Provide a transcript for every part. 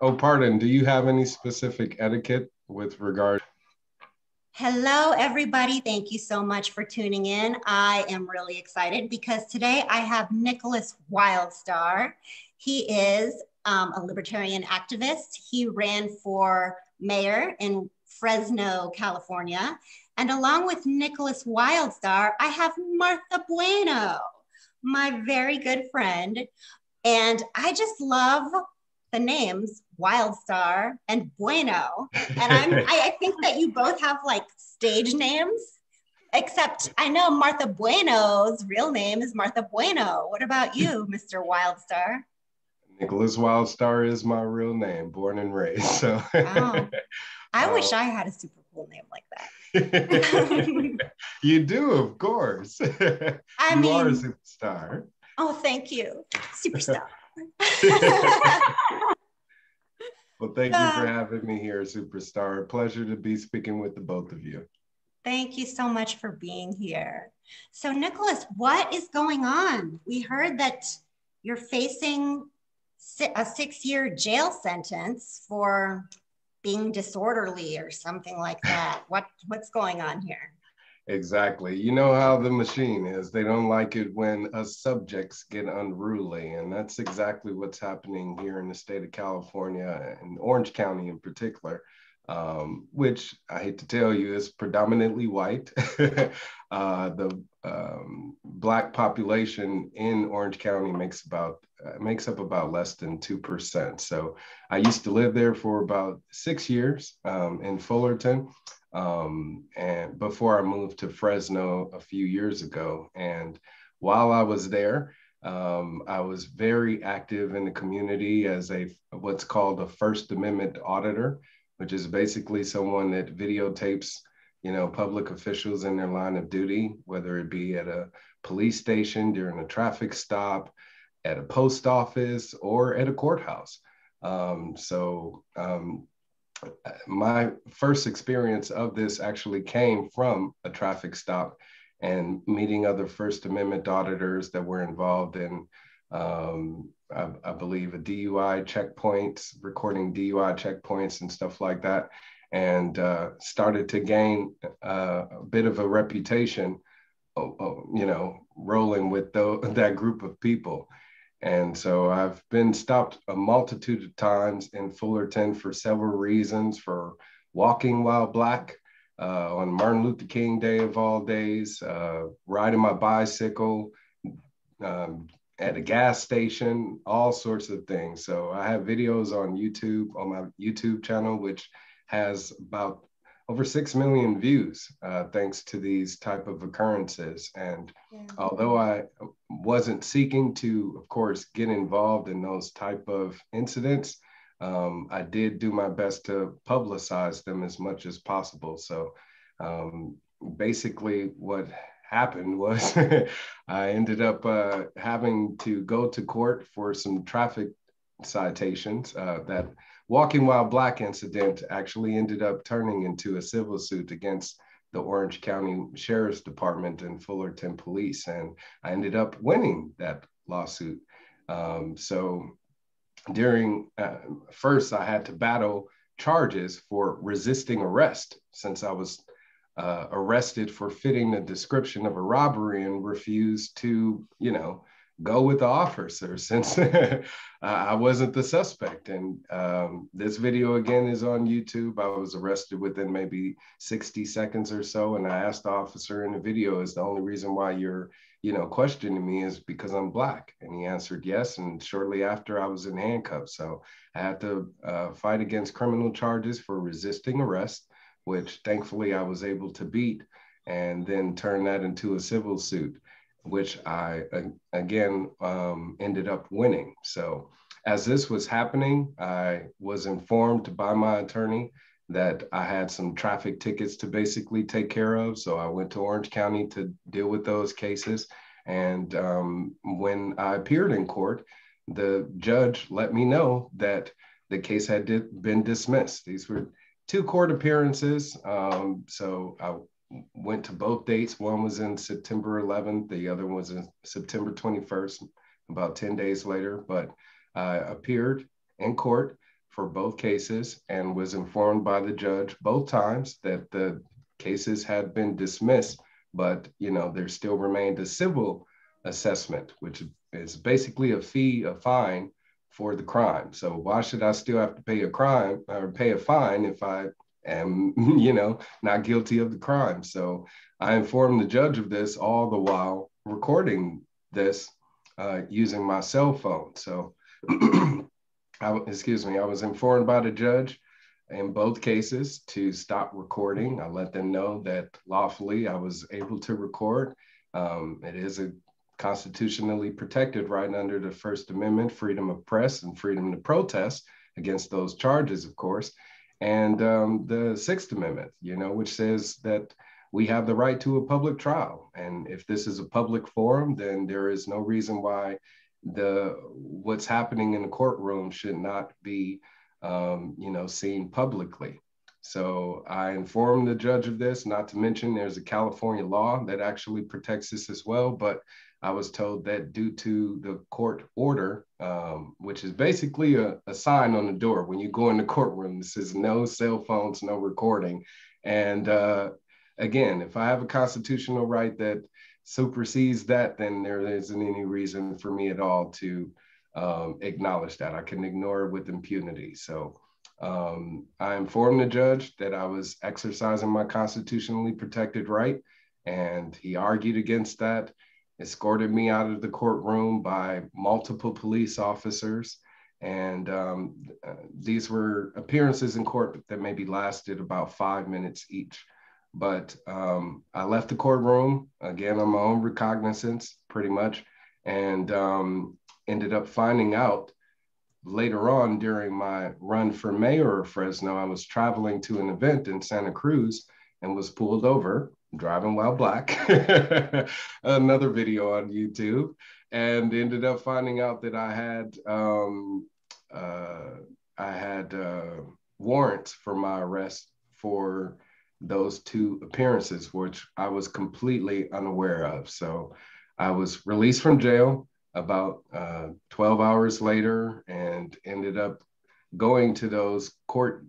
Oh, pardon. Do you have any specific etiquette with regard? Hello, everybody. Thank you so much for tuning in. I am really excited because today I have Nickolas Wildstar. He is a libertarian activist. He ran for mayor in Fresno, California. And along with Nickolas Wildstar, I have Martha Bueno, my very good friend. And I just love the names Wildstar and Bueno. And I think that you both have like stage names, except I know Martha Bueno's real name is Martha Bueno. What about you, Mr. Wildstar? Nickolas Wildstar is my real name, born and raised. So, Oh, I uh, wish I had a super cool name like that. you do, of course. I You are a mean, superstar. oh, thank you, superstar. Well, thank you for uh, having me here, superstar. Pleasure to be speaking with the both of you. Thank you so much for being here. So, Nickolas, what is going on? We heard that you're facing a 6-year jail sentence for being disorderly or something like that. What's going on here? Exactly. You know how the machine is. They don't like it when us subjects get unruly. And that's exactly what's happening here in the state of California and Orange County in particular, which I hate to tell you is predominantly white. The Black population in Orange County makes up about less than 2%. So I used to live there for about 6 years in Fullerton, and before I moved to Fresno a few years ago. And while I was there, I was very active in the community as a what's called a First Amendment auditor, which is basically someone that videotapes, public officials in their line of duty, whether it be at a police station during a traffic stop, at a post office, or at a courthouse. My first experience of this actually came from a traffic stop and meeting other First Amendment auditors that were involved in, I believe, a DUI checkpoints, recording DUI checkpoints and stuff like that, and started to gain a bit of a reputation, rolling with that group of people. And so I've been stopped a multitude of times in Fullerton for several reasons: for walking while Black on Martin Luther King Day of all days, riding my bicycle at a gas station, all sorts of things. So I have videos on YouTube, on my YouTube channel, which has about over 6 million views, thanks to these type of occurrences. And Yeah. although I wasn't seeking to, of course, get involved in those type of incidents, I did do my best to publicize them as much as possible. So basically what happened was I ended up having to go to court for some traffic citations. That walking while Black incident actually ended up turning into a civil suit against the Orange County Sheriff's Department and Fullerton Police. And I ended up winning that lawsuit. So during first, I had to battle charges for resisting arrest, since I was arrested for fitting the description of a robbery and refused to, go with the officer since I wasn't the suspect. And this video again is on YouTube. I was arrested within maybe 60 seconds or so. And I asked the officer in the video, is the only reason why you're, questioning me is because I'm Black? And he answered yes. And shortly after, I was in handcuffs. So I had to fight against criminal charges for resisting arrest, which thankfully I was able to beat, and then turn that into a civil suit, which I, again, ended up winning. So as this was happening, I was informed by my attorney that I had some traffic tickets to basically take care of. So I went to Orange County to deal with those cases. And when I appeared in court, the judge let me know that the case had been dismissed. These were two court appearances. So I went to both dates. One was in September 11th. The other was in September 21st, about 10 days later. But I appeared in court for both cases and was informed by the judge both times that the cases had been dismissed, but there still remained a civil assessment, which is basically a fine for the crime. So why should I still have to pay a crime or pay a fine if I am, not guilty of the crime? So I informed the judge of this all the while recording this using my cell phone. So, I was informed by the judge in both cases to stop recording. I let them know that lawfully I was able to record. It is a constitutionally protected right under the First Amendment, freedom of press and freedom to protest against those charges, of course. And the Sixth Amendment, which says that we have the right to a public trial. And if this is a public forum, then there is no reason why what's happening in the courtroom should not be, seen publicly. So I informed the judge of this, not to mention there's a California law that actually protects this as well. But I was told that due to the court order, which is basically a sign on the door when you go in the courtroom, this says no cell phones, no recording. And again, if I have a constitutional right that supersedes that, then there isn't any reason for me at all to acknowledge that. I can ignore it with impunity. So I informed the judge that I was exercising my constitutionally protected right, and he argued against that, escorted me out of the courtroom by multiple police officers. And these were appearances in court that maybe lasted about 5 minutes each. But I left the courtroom, again, on my own recognizance, pretty much, and ended up finding out later on during my run for mayor of Fresno, I was traveling to an event in Santa Cruz and was pulled over, driving while black, another video on YouTube, and ended up finding out that I had warrants for my arrest for those two appearances, which I was completely unaware of. So I was released from jail about 12 hours later and ended up going to court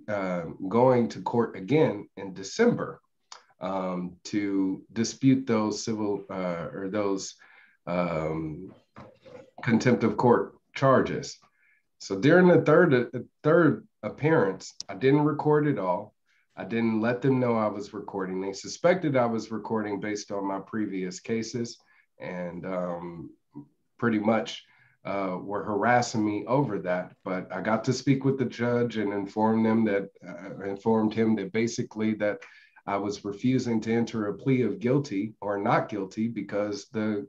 again in December to dispute those civil or those contempt of court charges. So during the third appearance, I didn't record at all. I didn't let them know I was recording. They suspected I was recording based on my previous cases, and pretty much were harassing me over that. But I got to speak with the judge and informed him that basically that I was refusing to enter a plea of guilty or not guilty because the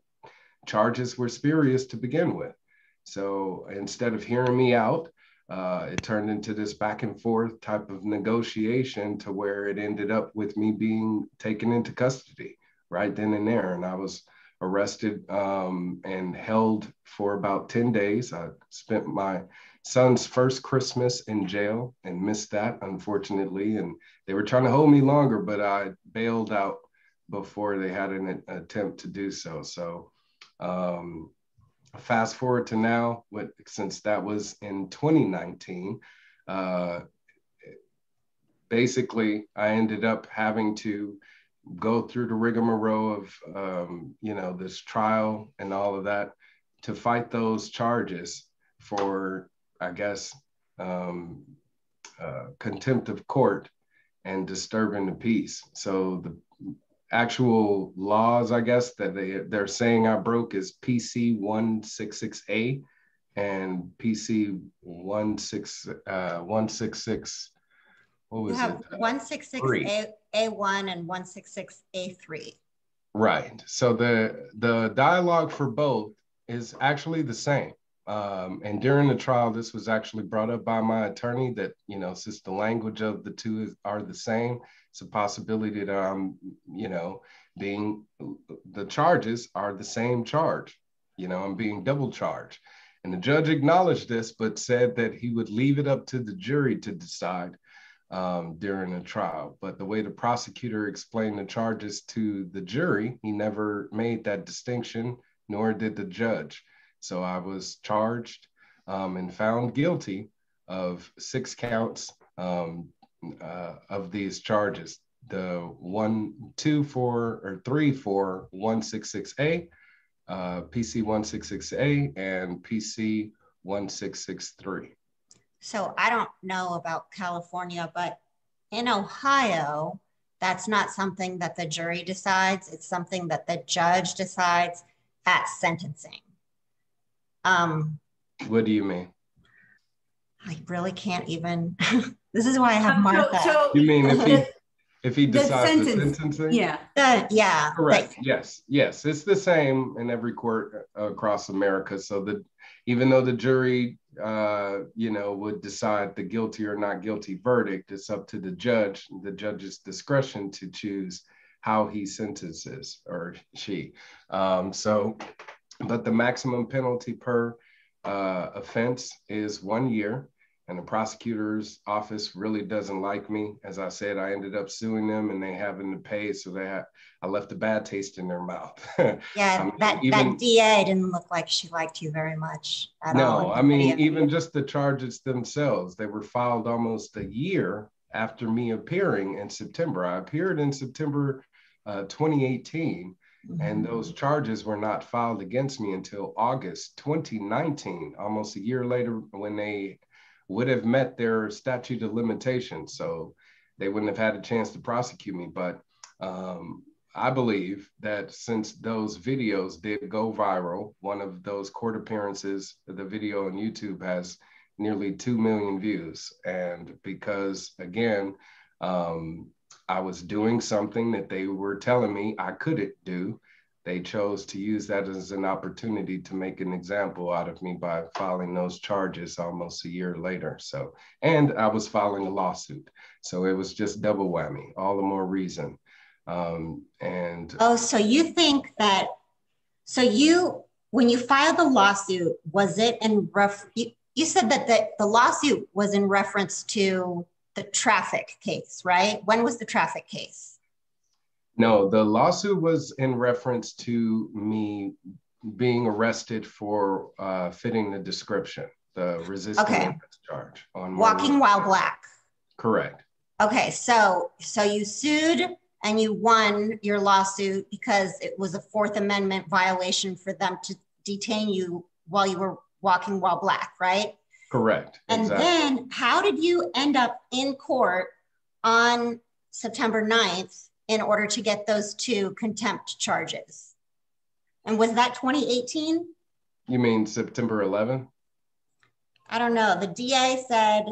charges were spurious to begin with. So instead of hearing me out, it turned into this back and forth type of negotiation to where it ended up with me being taken into custody right then and there. And I was arrested and held for about 10 days. I spent my son's first Christmas in jail and missed that, unfortunately. And they were trying to hold me longer, but I bailed out before they had an attempt to do so. So fast forward to now, since that was in 2019, basically I ended up having to go through the rigmarole of, this trial and all of that to fight those charges for, I guess, contempt of court and disturbing the peace. So the actual laws, I guess, that they're saying I broke is PC 166A and PC 166. What was it? You have 166A1 and 166A3. Right. So the dialogue for both is actually the same. And during the trial, this was actually brought up by my attorney that, since the language of the two are the same, it's a possibility that I'm, the charges are the same charge. I'm being double charged. And the judge acknowledged this, but said that he would leave it up to the jury to decide during the trial. But the way the prosecutor explained the charges to the jury, he never made that distinction, nor did the judge. So I was charged and found guilty of 6 counts of these charges. The 3 for 166A, PC 166A, and PC 1663. So I don't know about California, but in Ohio, that's not something that the jury decides. It's something that the judge decides at sentencing. What do you mean? I really can't even. This is why I have Martha. You mean if he decides the sentencing? Yeah. Yeah. Correct. Yes. It's the same in every court across America. So even though the jury, would decide the guilty or not guilty verdict, it's up to the judge's discretion to choose how he sentences, or she. But the maximum penalty per offense is 1 year. And the prosecutor's office really doesn't like me. As I said, I ended up suing them, and they having to pay. So I left a bad taste in their mouth. Yeah, that DA didn't look like she liked you very much at all. No, I mean, even just the charges themselves, they were filed almost a year after me appearing in September. I appeared in September 2018. Mm-hmm. And those charges were not filed against me until August 2019, almost a year later, when they would have met their statute of limitations. So they wouldn't have had a chance to prosecute me. But I believe that since those videos did go viral, one of those court appearances, the video on YouTube has nearly 2 million views. And because, again, I was doing something that they were telling me I couldn't do, they chose to use that as an opportunity to make an example out of me by filing those charges almost a year later. So, and I was filing a lawsuit. So it was just double whammy, all the more reason. So you think that, when you filed the lawsuit, was it you said that the lawsuit was in reference to the traffic case, right? When was the traffic case? No, the lawsuit was in reference to me being arrested for fitting the description, the resisting arrest charge. On walking while black. Correct. Okay, so you sued and you won your lawsuit because it was a Fourth Amendment violation for them to detain you while you were walking while black, right? Correct. And exactly. Then how did you end up in court on September 9th in order to get those 2 contempt charges? And was that 2018? You mean September 11th? I don't know. The DA said,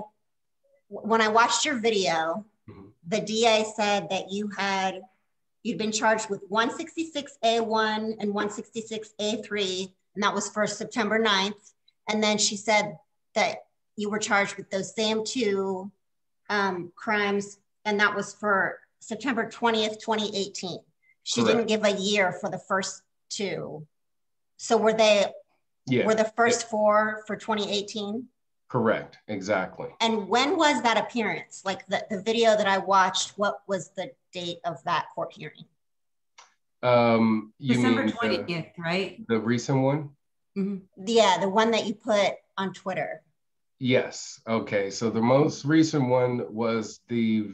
when I watched your video, mm-hmm. The DA said that you'd been charged with 166A1 and 166A3, and that was for September 9th. And then she said that you were charged with those same 2 crimes, and that was for September 20th, 2018. She Correct. Didn't give a year for the first 2. So were the first 4 for 2018? Correct, exactly. And when was that appearance? Like the video that I watched, what was the date of that court hearing? December 20th, right? The recent one? Mm-hmm. Yeah, the one that you put on Twitter. Yes, okay. So the most recent one was the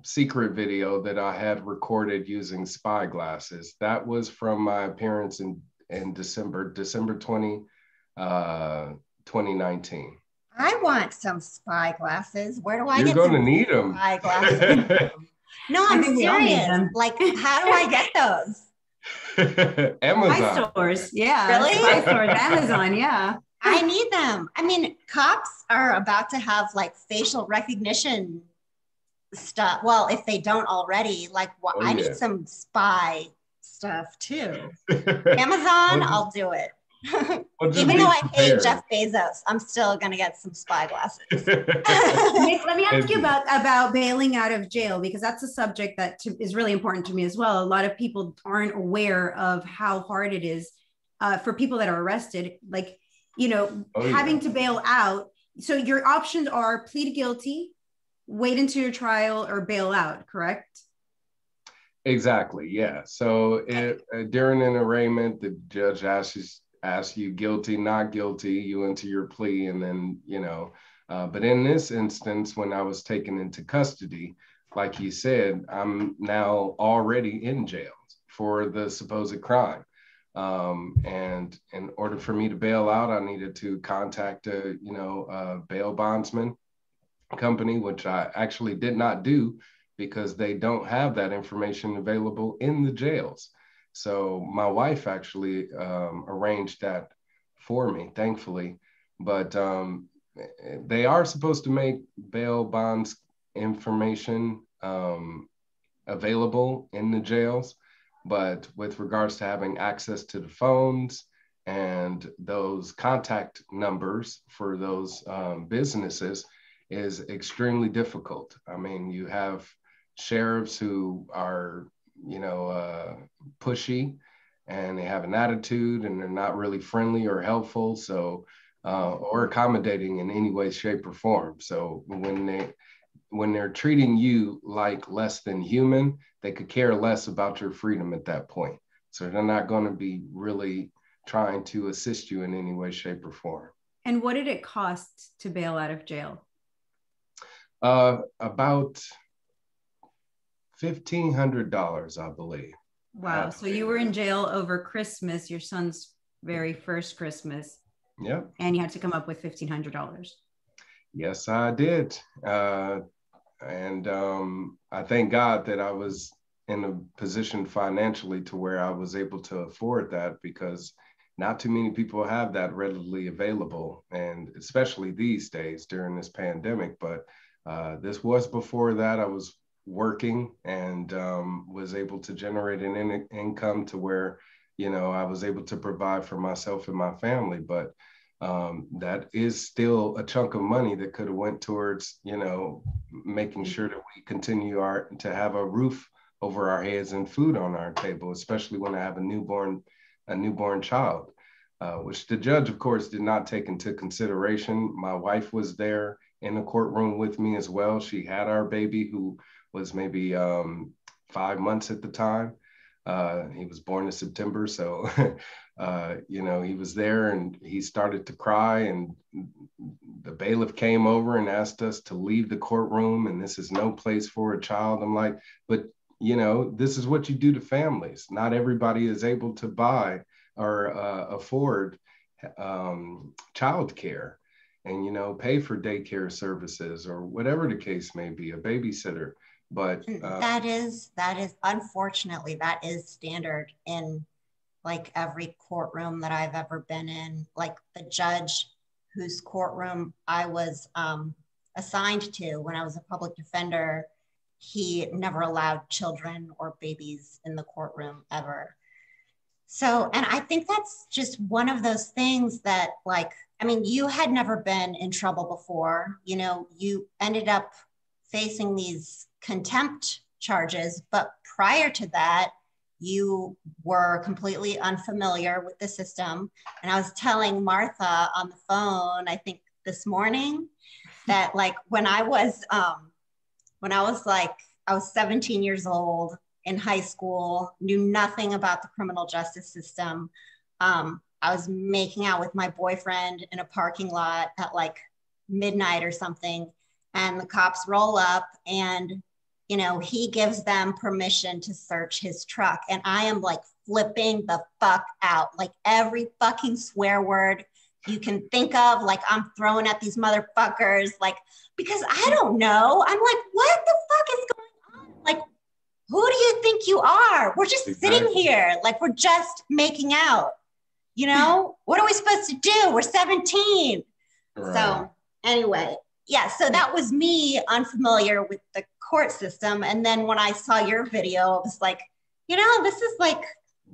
secret video that I had recorded using spy glasses. That was from my appearance in December 20, 2019. I want some spy glasses. Where do I get them? You're going to need them. Spy glasses. No, I'm serious. Like, how do I get those? Amazon. Spy stores. Yeah. Really? Spy stores. Amazon. Yeah. I need them. I mean, cops are about to have like facial recognition stuff. Well, if they don't already, like, I need some spy stuff too. Amazon, I'll do it. Even though I paid Jeff Bezos, I'm still gonna get some spy glasses. Let me ask you about bailing out of jail, because that's a subject that is really important to me as well. A lot of people aren't aware of how hard it is for people that are arrested, like, having to bail out. So your options are plead guilty, wait until your trial, or bail out, correct? Exactly, yeah. So during an arraignment, the judge asks you guilty, not guilty, you enter your plea, and then, But in this instance, when I was taken into custody, like you said, I'm now already in jail for the supposed crime. And in order for me to bail out, I needed to contact a bail bondsman company, which I actually did not do because they don't have that information available in the jails. So my wife actually arranged that for me, thankfully. But they are supposed to make bail bonds information available in the jails. But with regards to having access to the phones and those contact numbers for those businesses is extremely difficult. I mean, you have sheriffs who are, pushy, and they have an attitude, and they're not really friendly or helpful, so or accommodating in any way, shape, or form. So when they're treating you like less than human, they could care less about your freedom at that point. So they're not going to be really trying to assist you in any way, shape, or form. And what did it cost to bail out of jail? About $1,500, I believe. Wow. So you were in jail over Christmas, your son's very first Christmas. Yep. And you had to come up with $1,500. Yes, I did. And I thank God that I was in a position financially to where I was able to afford that, because not too many people have that readily available, and especially these days during this pandemic. But this was before that. I was working and was able to generate an income to where, I was able to provide for myself and my family. But that is still a chunk of money that could have went towards, making sure that we continue to have a roof over our heads and food on our table, especially when I have a newborn child, which the judge, of course, did not take into consideration. My wife was there in the courtroom with me as well. She had our baby, who was maybe 5 months at the time. He was born in September. So, he was there and he started to cry, and the bailiff came over and asked us to leave the courtroom, and this is no place for a child. I'm like, but this is what you do to families. Not everybody is able to buy or afford childcare and, pay for daycare services or whatever the case may be, a babysitter. But that is unfortunately, that is standard in like every courtroom that I've ever been in. Like the judge whose courtroom I was assigned to when I was a public defender, he never allowed children or babies in the courtroom ever. So, and I think that's just one of those things that, like, I mean, you had never been in trouble before, you ended up facing these contempt charges, but prior to that, you were completely unfamiliar with the system. And I was telling Martha on the phone, I think this morning, that like when I was 17 years old in high school, knew nothing about the criminal justice system. I was making out with my boyfriend in a parking lot at like midnight or something. And the cops roll up and, he gives them permission to search his truck. And I am like flipping the fuck out, like every fucking swear word you can think of, like I'm throwing at these motherfuckers, like, because I don't know. I'm like, what the fuck is going on? Like, who do you think you are? We're just sitting here, like we're just making out, what are we supposed to do? We're 17. Right. So anyway, yeah, so that was me unfamiliar with the court system. And then when I saw your video, I was like, this is like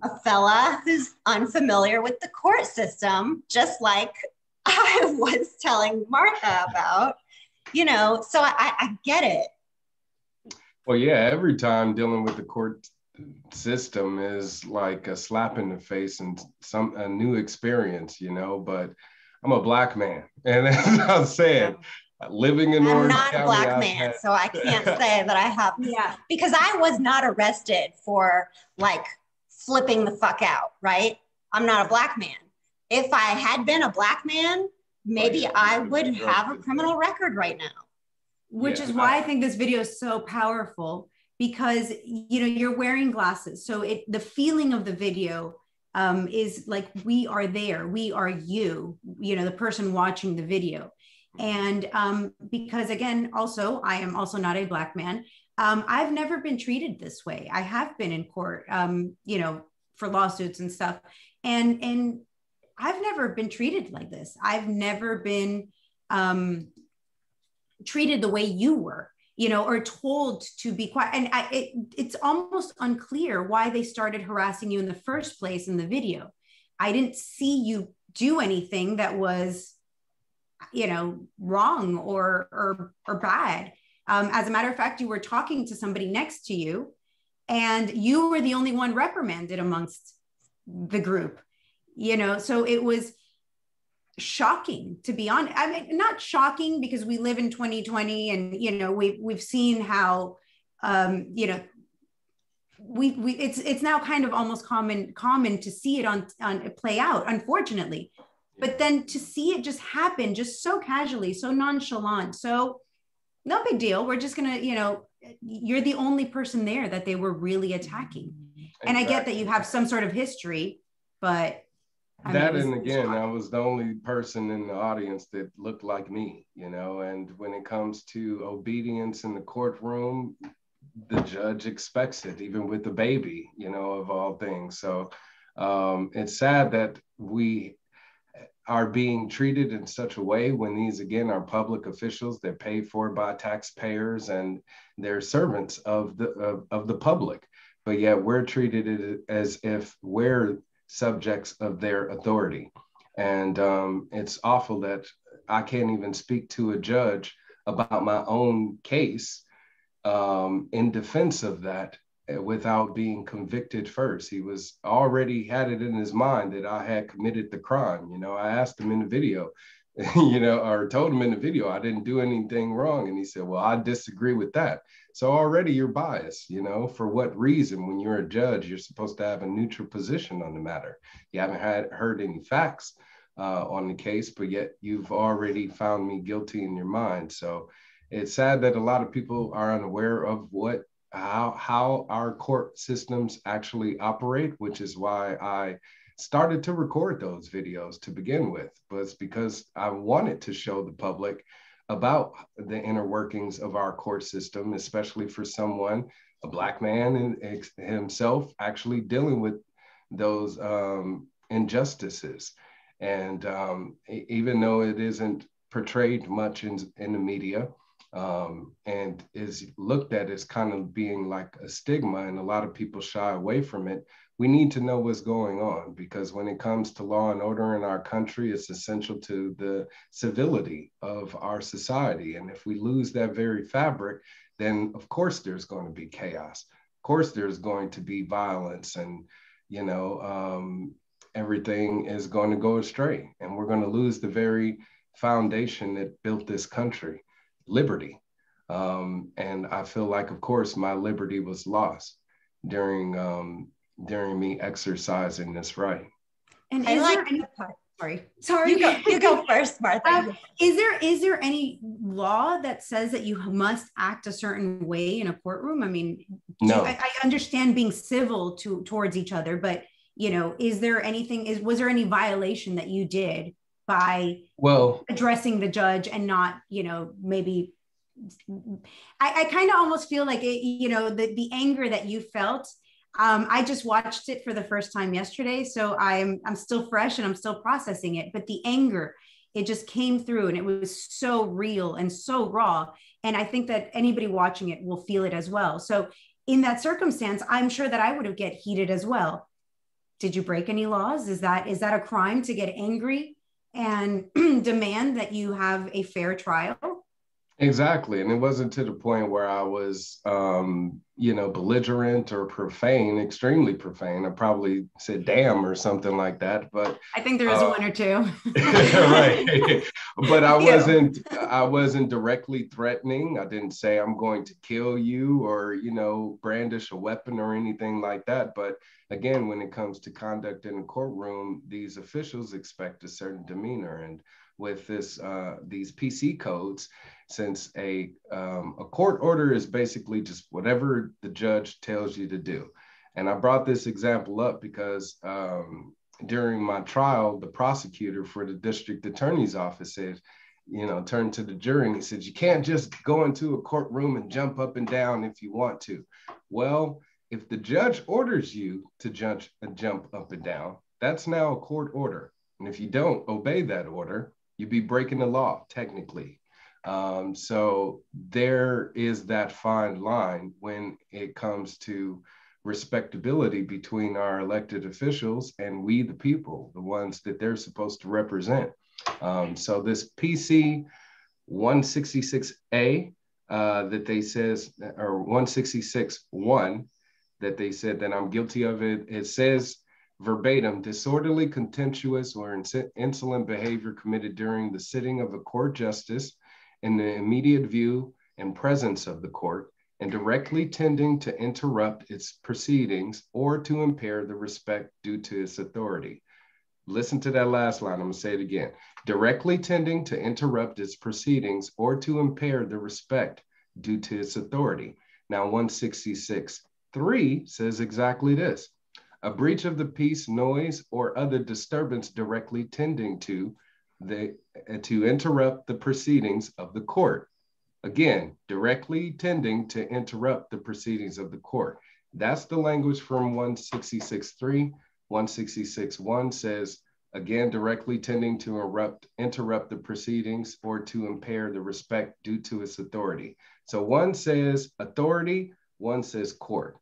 a fella who's unfamiliar with the court system, just like I was telling Martha about, so I get it. Well, yeah, every time dealing with the court system is like a slap in the face and a new experience, but I'm a Black man. And as I said, living in Orange County. I'm not a Black man, so I can't say that I have. Yeah. Because I was not arrested for like flipping the fuck out, right? I'm not a Black man. If I had been a Black man, maybe I would have a criminal record right now. Which is why I think this video is so powerful, because, you know, you're wearing glasses. So the feeling of the video is like, we are there, we are you know, the person watching the video. And because again, also, I am also not a Black man. I've never been treated this way. I have been in court, you know, for lawsuits and stuff. And I've never been treated like this. I've never been treated the way you were, you know, or told to be quiet. And it's almost unclear why they started harassing you in the first place in the video. I didn't see you do anything that was, you know, wrong or bad. As a matter of fact, you were talking to somebody next to you, and you were the only one reprimanded amongst the group, you know, so it was shocking, to be honest. I mean, not shocking because we live in 2020 and, you know, we've seen how, you know, it's now kind of almost common to see it on play out, unfortunately. But then to see it just happen just so casually, so nonchalant, so no big deal. We're just gonna, you know, you're the only person there that they were really attacking. Exactly. And I get that you have some sort of history, but and again, I was the only person in the audience that looked like me, you know, and when it comes to obedience in the courtroom, the judge expects it, even with the baby, you know, of all things. So it's sad that we are being treated in such a way when these, again, are public officials. They're paid for by taxpayers and they're servants of the public. But yet we're treated as if we're subjects of their authority. And it's awful that I can't even speak to a judge about my own case in defense of that without being convicted first. He was already had it in his mind that I had committed the crime. You know, I asked him in the video, you know, or told him in the video, I didn't do anything wrong. And he said, well, I disagree with that. So already you're biased, you know, for what reason? When you're a judge, you're supposed to have a neutral position on the matter. You haven't heard any facts on the case, but yet you've already found me guilty in your mind. So it's sad that a lot of people are unaware of how our court systems actually operate, which is why I started to record those videos to begin with. But it's because I wanted to show the public about the inner workings of our court system, especially for someone, a Black man himself, actually dealing with those injustices. And even though it isn't portrayed much in the media, and is looked at as kind of being like a stigma, and a lot of people shy away from it, we need to know what's going on, because when it comes to law and order in our country, it's essential to the civility of our society. And if we lose that very fabric, then of course there's going to be chaos. Of course there's going to be violence, and, you know, everything is going to go astray, and we're going to lose the very foundation that built this country. Liberty. And I feel like, of course, my liberty was lost during me exercising this right. And sorry, you go first, Martha. Is there any law that says that you must act a certain way in a courtroom? I mean, no. I understand being civil towards each other, but, you know, was there any violation that you did by addressing the judge and not, you know, maybe I kind of almost feel like it, you know, the anger that you felt. I just watched it for the first time yesterday, so I'm still fresh and I'm still processing it. But the anger, it just came through, and it was so real and so raw. And I think that anybody watching it will feel it as well. So in that circumstance, I'm sure that I would have get heated as well. Did you break any laws? Is that a crime to get angry and demand that you have a fair trial? Exactly. And it wasn't to the point where I was, you know, belligerent or profane, extremely profane. I probably said damn or something like that. But I think there was one or two. Right. But I wasn't directly threatening. I didn't say I'm going to kill you or, you know, brandish a weapon or anything like that. But again, when it comes to conduct in a courtroom, these officials expect a certain demeanor. And with these PC codes, since a court order is basically just whatever the judge tells you to do. And I brought this example up because during my trial, the prosecutor for the district attorney's office said, turned to the jury and he said, you can't just go into a courtroom and jump up and down if you want to. Well, if the judge orders you to jump up and down, that's now a court order. And if you don't obey that order, you'd be breaking the law, technically. So there is that fine line when it comes to respectability between our elected officials and we, the people, the ones that they're supposed to represent. So this PC 166A that they says, or 166.1, that they said that I'm guilty of it, it says verbatim, disorderly, contemptuous, or insolent behavior committed during the sitting of a court justice in the immediate view and presence of the court, and directly tending to interrupt its proceedings or to impair the respect due to its authority. Listen to that last line, I'm gonna say it again. Directly tending to interrupt its proceedings or to impair the respect due to its authority. Now 166.3 says exactly this: a breach of the peace, noise, or other disturbance directly tending to interrupt the proceedings of the court. Again, directly tending to interrupt the proceedings of the court. That's the language from 166.3. 166.1 says, again, directly tending to interrupt the proceedings or to impair the respect due to its authority. So one says authority, one says court.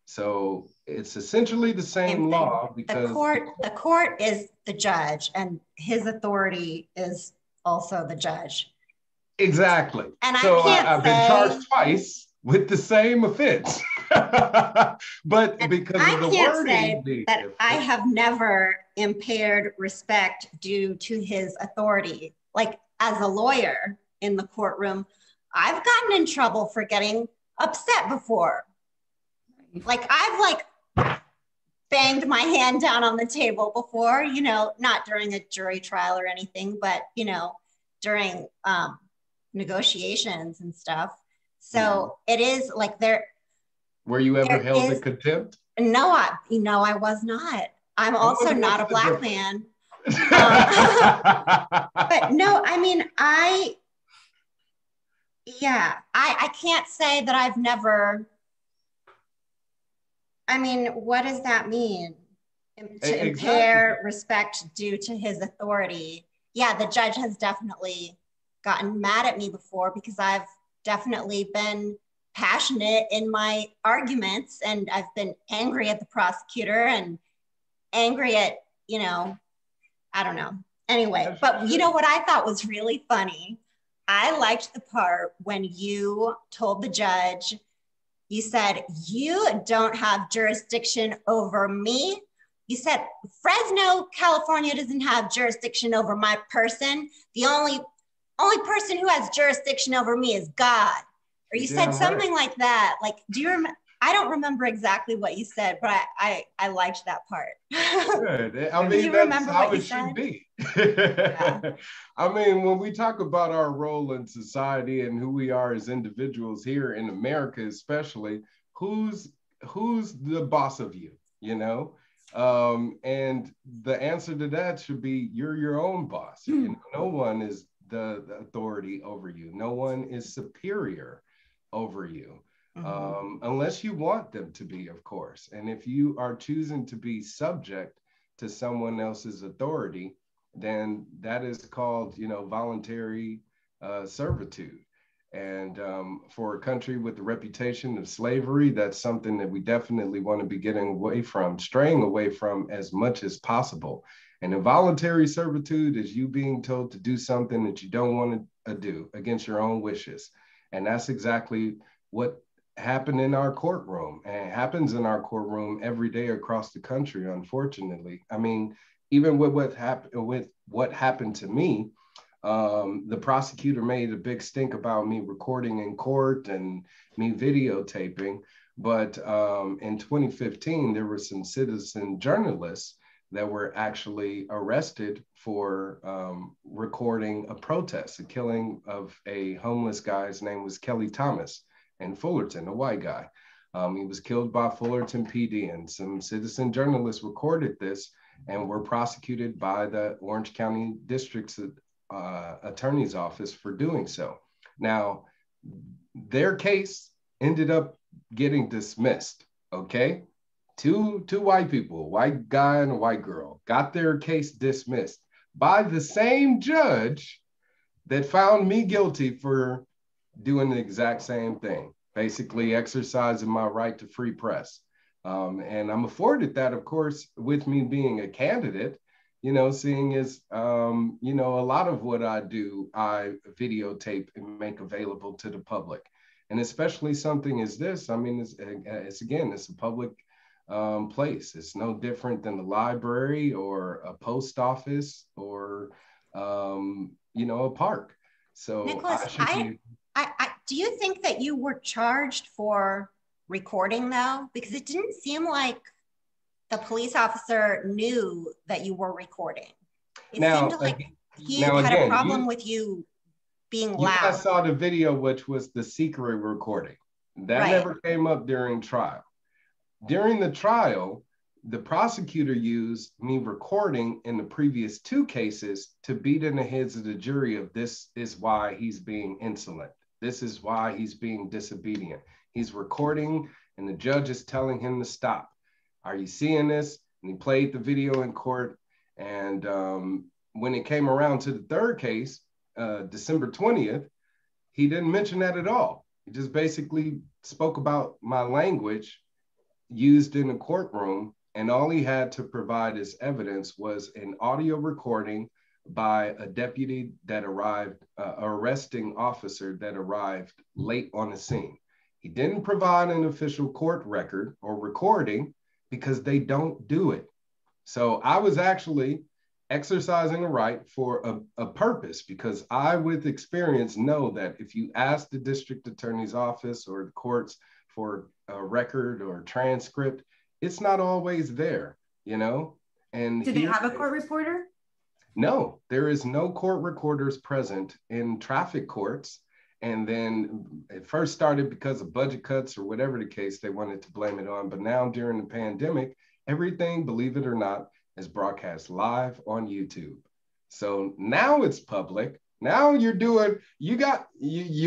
So it's essentially the same law, because the court is the judge and his authority is also the judge. Exactly. And so I've been charged twice with the same offense. But because of the wording, that I have never impaired respect due to his authority. Like, as a lawyer in the courtroom, I've gotten in trouble for getting upset before. Like, I've banged my hand down on the table before, not during a jury trial or anything, but during negotiations and stuff. So it is like there. Were you ever held in contempt? No, I was not. I'm also not a black man. But no, I mean, I can't say that I've never. I mean, what does that mean? To impair respect due to his authority. Yeah, the judge has definitely gotten mad at me before because I've definitely been passionate in my arguments, and I've been angry at the prosecutor and angry at, I don't know. Anyway, but you know what I thought was really funny? I liked the part when you told the judge, you said, you don't have jurisdiction over me. You said, Fresno, California doesn't have jurisdiction over my person. The only person who has jurisdiction over me is God. Or you said something like that. Like, do you remember? I don't remember exactly what you said, but I liked that part. Good. I mean, that's how it should be. Yeah. I mean, when we talk about our role in society and who we are as individuals here in America, especially, who's the boss of you, And the answer to that should be, you're your own boss. No one is the authority over you. No one is superior over you. Unless you want them to be, of course. And if you are choosing to be subject to someone else's authority, then that is called, voluntary servitude. And for a country with the reputation of slavery, that's something that we definitely want to be straying away from as much as possible. And involuntary servitude is you being told to do something that you don't want to do against your own wishes. And that's exactly what happened in our courtroom, and it happens in our courtroom every day across the country, unfortunately. I mean, even with what happened to me, the prosecutor made a big stink about me recording in court and me videotaping. But in 2015, there were some citizen journalists that were actually arrested for recording a protest. The killing of a homeless guy. His name was Kelly Thomas in Fullerton, a white guy. He was killed by Fullerton PD, and some citizen journalists recorded this and were prosecuted by the Orange County District's Attorney's Office for doing so. Now, their case ended up getting dismissed, okay? Two white people, white guy and a white girl, got their case dismissed by the same judge that found me guilty for doing the exact same thing, basically exercising my right to free press. And I'm afforded that, of course, with me being a candidate, seeing as, a lot of what I do, I videotape and make available to the public. And especially something as this, I mean, it's a public place. It's no different than the library or a post office or, a park. So Nickolas, do you think that you were charged for recording though? Because it didn't seem like the police officer knew that you were recording. It seemed like he had a problem with you being loud. You guys saw the video, which was the secret recording. That never came up during trial. During the trial, the prosecutor used me recording in the previous two cases to beat in the heads of the jury of this is why he's being insolent. This is why he's being disobedient. He's recording and the judge is telling him to stop. Are you seeing this? And he played the video in court. And when it came around to the third case, December 20th, he didn't mention that at all. He just basically spoke about my language used in the courtroom. And all he had to provide as evidence was an audio recording by a deputy that arrived, arresting officer that arrived late on the scene. He didn't provide an official court record or recording because they don't do it. So I was actually exercising a right for a purpose, because I, with experience, know that if you ask the district attorney's office or the courts for a record or a transcript, it's not always there, And did they have a court reporter? No, there is no court recorders present in traffic courts. And then it first started because of budget cuts or whatever the case they wanted to blame it on. But now during the pandemic, everything, believe it or not, is broadcast live on YouTube. So now it's public. Now you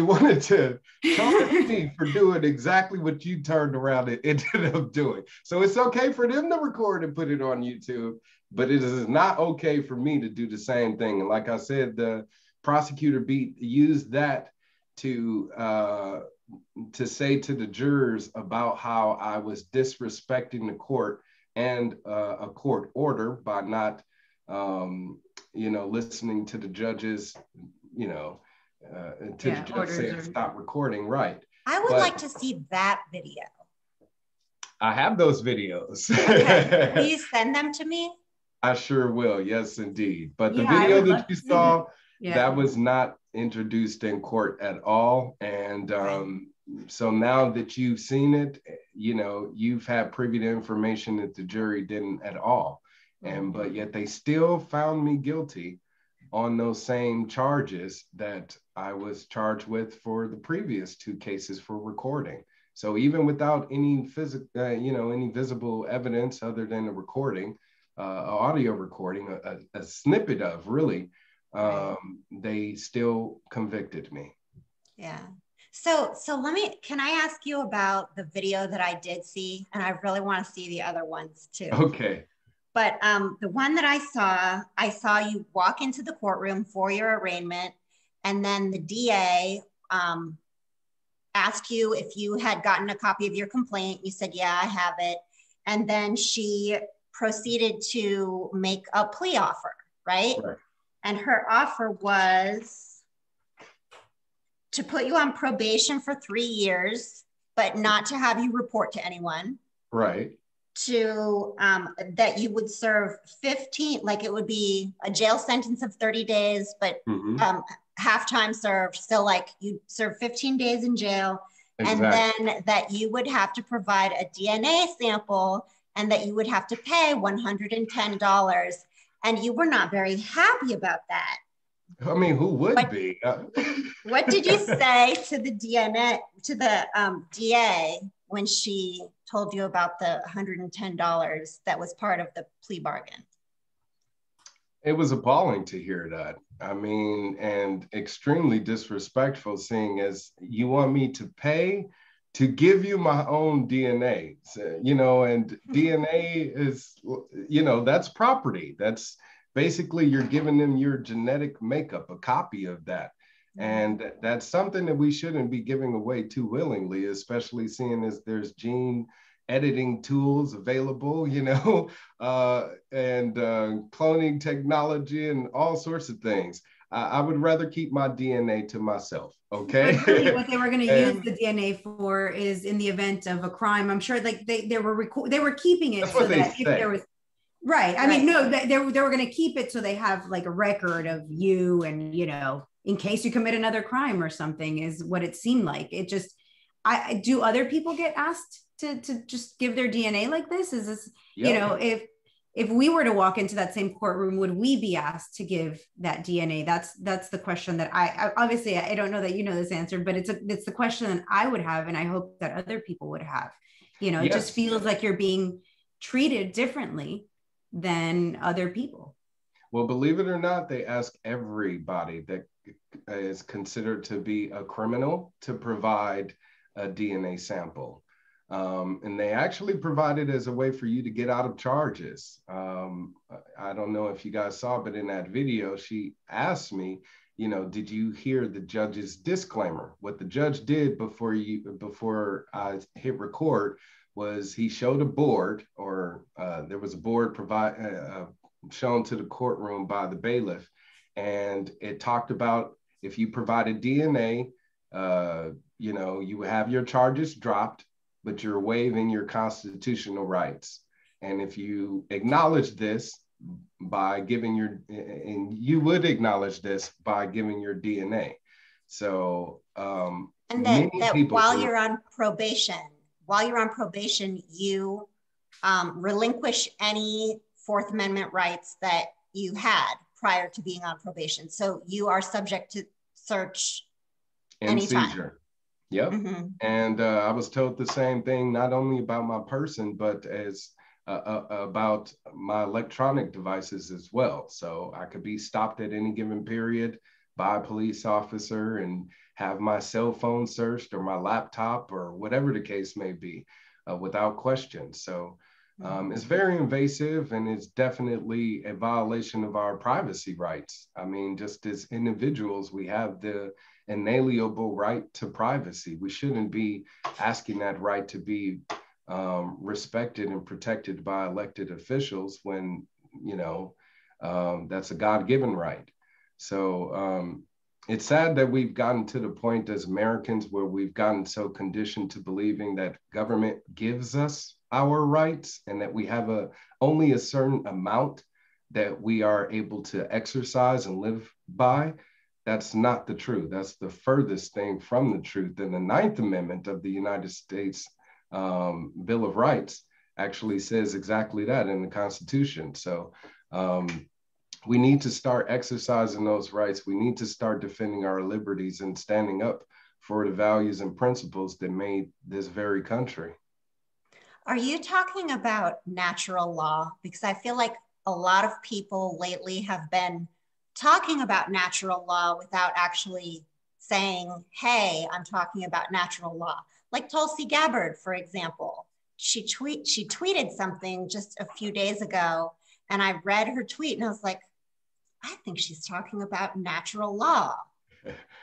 wanted to charge me for doing exactly what you turned around and ended up doing. So it's okay for them to record and put it on YouTube, but it is not okay for me to do the same thing. And like I said, the prosecutor used that to say to the jurors about how I was disrespecting the court and a court order by not listening to the judges, the judge saying stop recording, right. I would like to see that video. I have those videos. Okay. Will you send them to me? I sure will, yes, indeed. But the video that you saw, that was not introduced in court at all. And so now that you've seen it, you've had privy to information that the jury didn't at all. But yet they still found me guilty on those same charges that I was charged with for the previous two cases for recording. So even without any any visible evidence other than a recording, audio recording, a snippet of really, they still convicted me. Yeah. So can I ask you about the video that I did see? And I really want to see the other ones too. Okay. But the one that I saw you walk into the courtroom for your arraignment, and then the DA asked you if you had gotten a copy of your complaint. You said, yeah, I have it. And then she proceeded to make a plea offer, right? And her offer was to put you on probation for 3 years, but not to have you report to anyone. Right. To that you would serve 15, like it would be a jail sentence of 30 days, but half time served. So like you serve 15 days in jail. Exactly. And then that you would have to provide a DNA sample and that you would have to pay $110. And you were not very happy about that. I mean, who would be? What did you say to the DA when she told you about the $110 that was part of the plea bargain? It was appalling to hear that. I mean, and extremely disrespectful, seeing as you want me to pay to give you my own DNA, you know, and DNA is, you know, that's property. That's basically you're giving them your genetic makeup, a copy of that. And that's something that we shouldn't be giving away too willingly, especially seeing as there's gene editing tools available, you know, and cloning technology and all sorts of things. I would rather keep my DNA to myself. Okay. Really what they were going to use the DNA for is in the event of a crime. I'm sure like they were keeping it so that if there was right. I mean, no, they were going to keep it so they have like a record of you and, you know, in case you commit another crime or something is what it seemed like. It just, do other people get asked to just give their DNA like this? Is this, you know, if we were to walk into that same courtroom, would we be asked to give that DNA? That's the question that I obviously, I don't know that you know this answer, but it's the question that I would have. And I hope that other people would have, you know, it just feels like you're being treated differently than other people. Well, believe it or not, they ask everybody that is considered to be a criminal to provide a DNA sample. And they actually provide it as a way for you to get out of charges. I don't know if you guys saw, but in that video, she asked me, you know, did you hear the judge's disclaimer? What the judge did before I hit record was he showed a board, or there was a board shown to the courtroom by the bailiff, and it talked about if you provided DNA, you know, you have your charges dropped, but you're waiving your constitutional rights. And if you acknowledge this by giving and you would acknowledge this by giving your DNA. So, and that while you're on probation, you relinquish any Fourth Amendment rights that you had prior to being on probation. So you are subject to search and anytime. Seizure. Yep. Mm-hmm. And I was told the same thing, not only about my person, but as about my electronic devices as well. So I could be stopped at any given period by a police officer and have my cell phone searched or my laptop or whatever the case may be without question. So it's very invasive, and it's definitely a violation of our privacy rights. I mean, just as individuals, we have the inalienable right to privacy. We shouldn't be asking that right to be respected and protected by elected officials when, you know, that's a God-given right. So it's sad that we've gotten to the point as Americans where we've gotten so conditioned to believing that government gives us our rights and that we have only a certain amount that we are able to exercise and live by. That's not the truth. That's the furthest thing from the truth. And the 9th Amendment of the United States Bill of Rights actually says exactly that in the Constitution. So we need to start exercising those rights. We need to start defending our liberties and standing up for the values and principles that made this very country. Are you talking about natural law? Because I feel like a lot of people lately have been talking about natural law without actually saying, hey, I'm talking about natural law. Like Tulsi Gabbard, for example. She tweeted something just a few days ago, and I read her tweet and I was like, I think she's talking about natural law.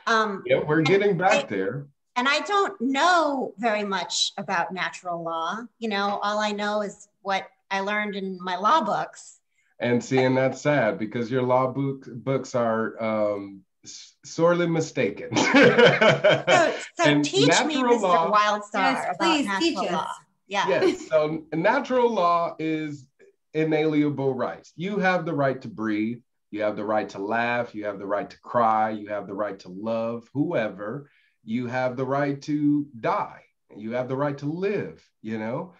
Yeah, we're getting back there. And I don't know very much about natural law. You know, all I know is what I learned in my law books. And seeing that's sad because your law books are sorely mistaken. So teach me, Mr. Wildstar, yes, about natural law. Yeah. Yes. So natural law is inalienable rights. You have the right to breathe. You have the right to laugh. You have the right to cry. You have the right to love whoever. You have the right to die. You have the right to live. You know,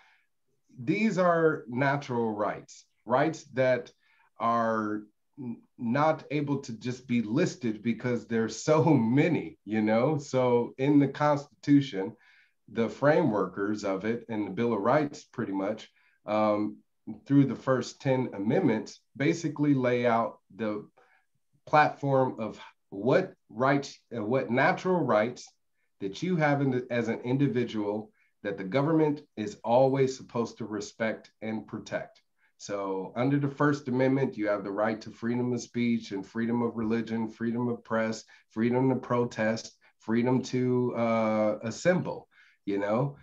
these are natural rights, rights that are not able to just be listed because there's so many, you know? So in the Constitution, the frameworkers of it and the Bill of Rights pretty much through the first 10 amendments basically lay out the platform of what rights, what natural rights that you have as an individual that the government is always supposed to respect and protect. So under the First Amendment, you have the right to freedom of speech and freedom of religion, freedom of press, freedom to protest, freedom to assemble, you know?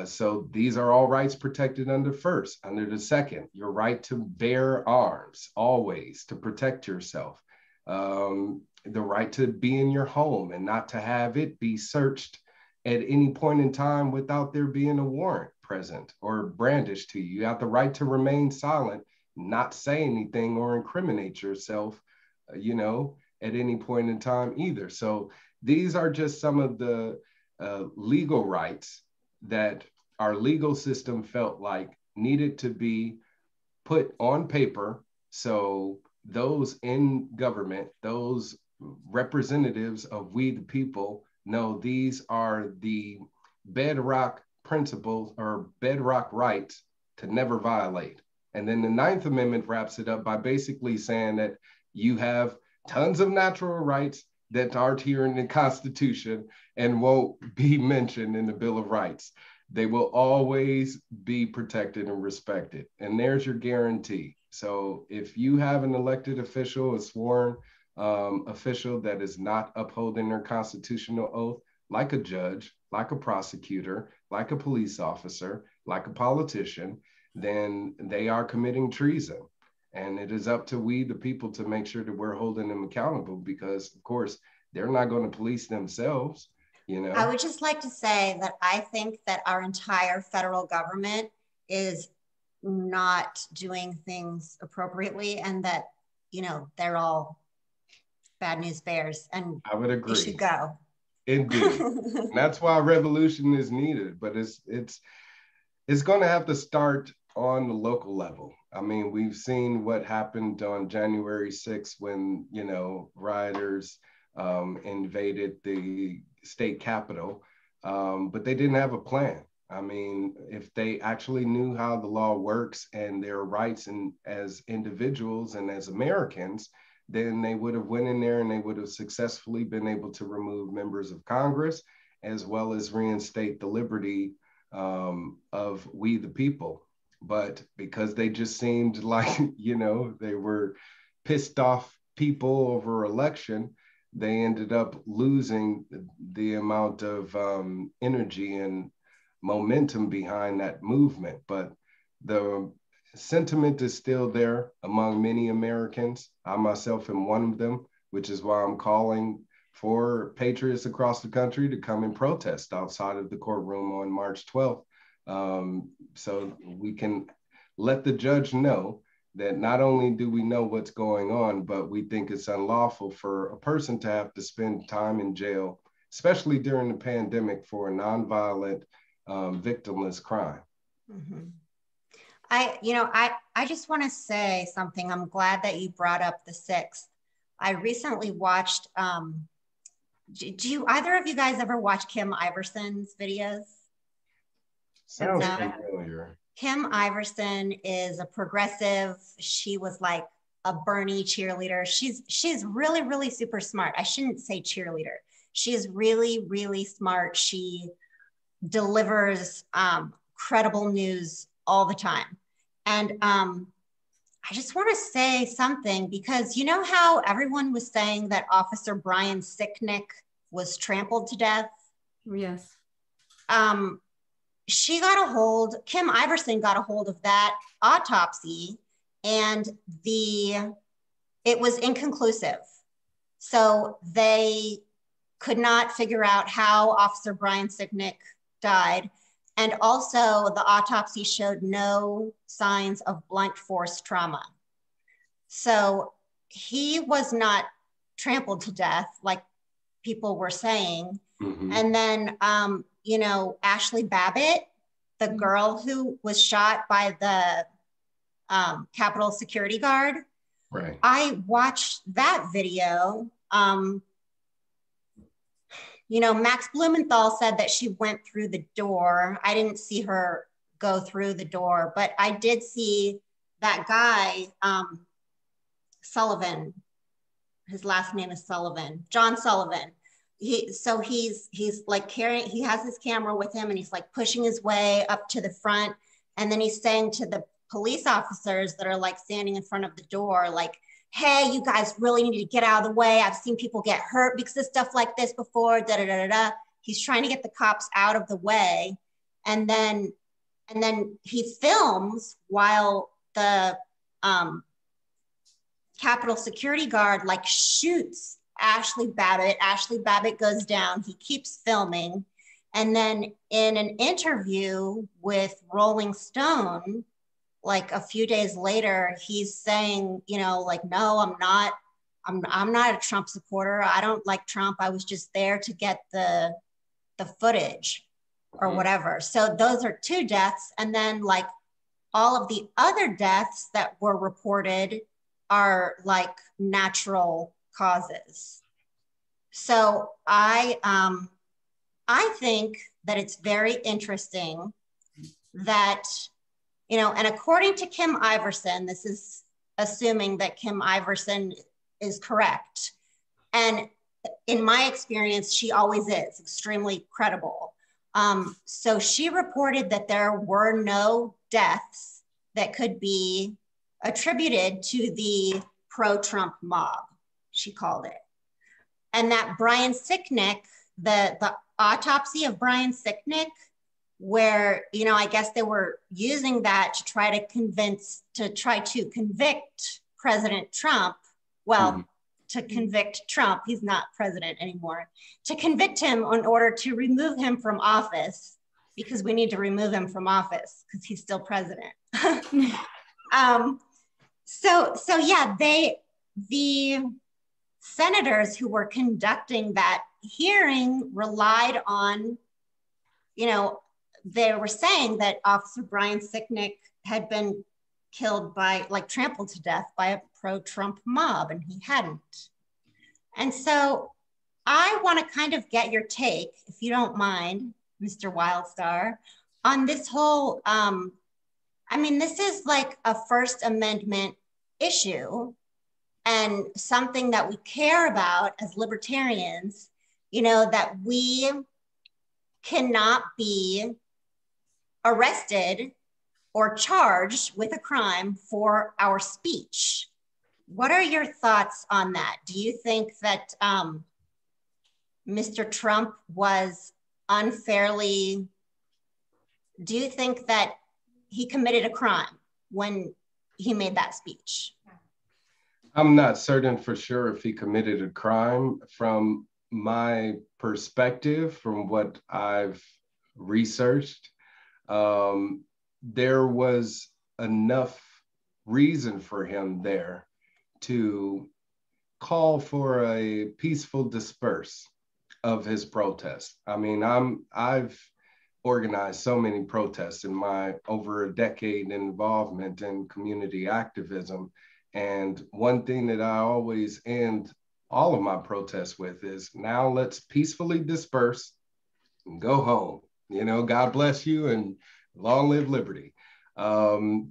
So these are all rights protected under first. Under the second, your right to bear arms, always to protect yourself. The right to be in your home and not to have it be searched at any point in time without there being a warrant present or brandished to you. You have the right to remain silent, not say anything or incriminate yourself, you know, at any point in time either. So these are just some of the legal rights that our legal system felt like needed to be put on paper. So those in government, those representatives of we the people, know these are the bedrock principles or bedrock rights to never violate. And then the Ninth Amendment wraps it up by basically saying that you have tons of natural rights that aren't here in the Constitution and won't be mentioned in the Bill of Rights. They will always be protected and respected. And there's your guarantee. So if you have an elected official, a sworn official that is not upholding their constitutional oath, like a judge, like a prosecutor, like a police officer, like a politician, then they are committing treason. And it is up to we, the people, to make sure that we're holding them accountable because, of course, they're not going to police themselves. You know? I would just like to say that I think that our entire federal government is not doing things appropriately and that, you know, they're all bad news bears and I would agree. They should go. Indeed. That's why revolution is needed, but it's going to have to start on the local level. I mean, we've seen what happened on January 6th when, you know, rioters invaded the state capitol, but they didn't have a plan. I mean, if they actually knew how the law works and their rights and as individuals and as Americans, then they would have went in there and they would have successfully been able to remove members of Congress, as well as reinstate the liberty of we the people. But because they just seemed like, you know, they were pissed off people over election, they ended up losing the amount of energy and momentum behind that movement. But the sentiment is still there among many Americans. I myself am one of them, which is why I'm calling for patriots across the country to come and protest outside of the courtroom on March 12th. So we can let the judge know that not only do we know what's going on, but we think it's unlawful for a person to have to spend time in jail, especially during the pandemic, for a nonviolent, victimless crime. Mm-hmm. I just want to say something. I'm glad that you brought up the 6th. I recently watched, do you, either of you guys ever watch Kim Iverson's videos? Sounds familiar. Kim Iverson is a progressive. She was like a Bernie cheerleader. She's really, really super smart. I shouldn't say cheerleader. She is really, really smart. She delivers credible news all the time. And I just want to say something because you know how everyone was saying that Officer Brian Sicknick was trampled to death? Yes. Kim Iverson got a hold of that autopsy and it was inconclusive. So they could not figure out how Officer Brian Sicknick died. And also the autopsy showed no signs of blunt force trauma. So he was not trampled to death like people were saying. Mm-hmm. And then, you know, Ashley Babbitt, the girl who was shot by the Capitol security guard. Right. I watched that video. You know, Max Blumenthal said that she went through the door. I didn't see her go through the door, but I did see that guy, Sullivan. His last name is Sullivan, John Sullivan. He's like carrying, he has his camera with him and he's like pushing his way up to the front. And then he's saying to the police officers that are like standing in front of the door, like, hey, you guys really need to get out of the way. I've seen people get hurt because of stuff like this before, da da da da. He's trying to get the cops out of the way. And then he films while the Capitol security guard like shoots Ashley Babbitt. Ashley Babbitt goes down. He keeps filming. And then in an interview with Rolling Stone, like a few days later, he's saying, you know, like, no, I'm not a Trump supporter. I don't like Trump. I was just there to get the footage or whatever. So those are 2 deaths. And then like all of the other deaths that were reported are like natural causes. So I think that it's very interesting that, you know, and according to Kim Iverson, this is assuming that Kim Iverson is correct. And in my experience, she always is extremely credible. So she reported that there were no deaths that could be attributed to the pro-Trump mob, she called it. And that Brian Sicknick, the autopsy of Brian Sicknick, where, you know, I guess they were using that to try to convict President Trump. Well, to convict Trump, he's not president anymore, to convict him in order to remove him from office, because we need to remove him from office because he's still president. So yeah, the senators who were conducting that hearing relied on, you know, they were saying that Officer Brian Sicknick had been killed by, like, trampled to death by a pro-Trump mob, and he hadn't. And so I want to kind of get your take, if you don't mind, Mr. Wildstar, on this whole, I mean, this is like a First Amendment issue and something that we care about as libertarians, you know, that we cannot be arrested or charged with a crime for our speech. What are your thoughts on that? Do you think that Mr. Trump was unfairly, do you think that he committed a crime when he made that speech? I'm not certain for sure if he committed a crime. From my perspective, from what I've researched, there was enough reason for him there to call for a peaceful disperse of his protest. I mean, I've organized so many protests in my over a decade involvement in community activism. And one thing that I always end all of my protests with is, now let's peacefully disperse and go home. You know, God bless you and long live liberty.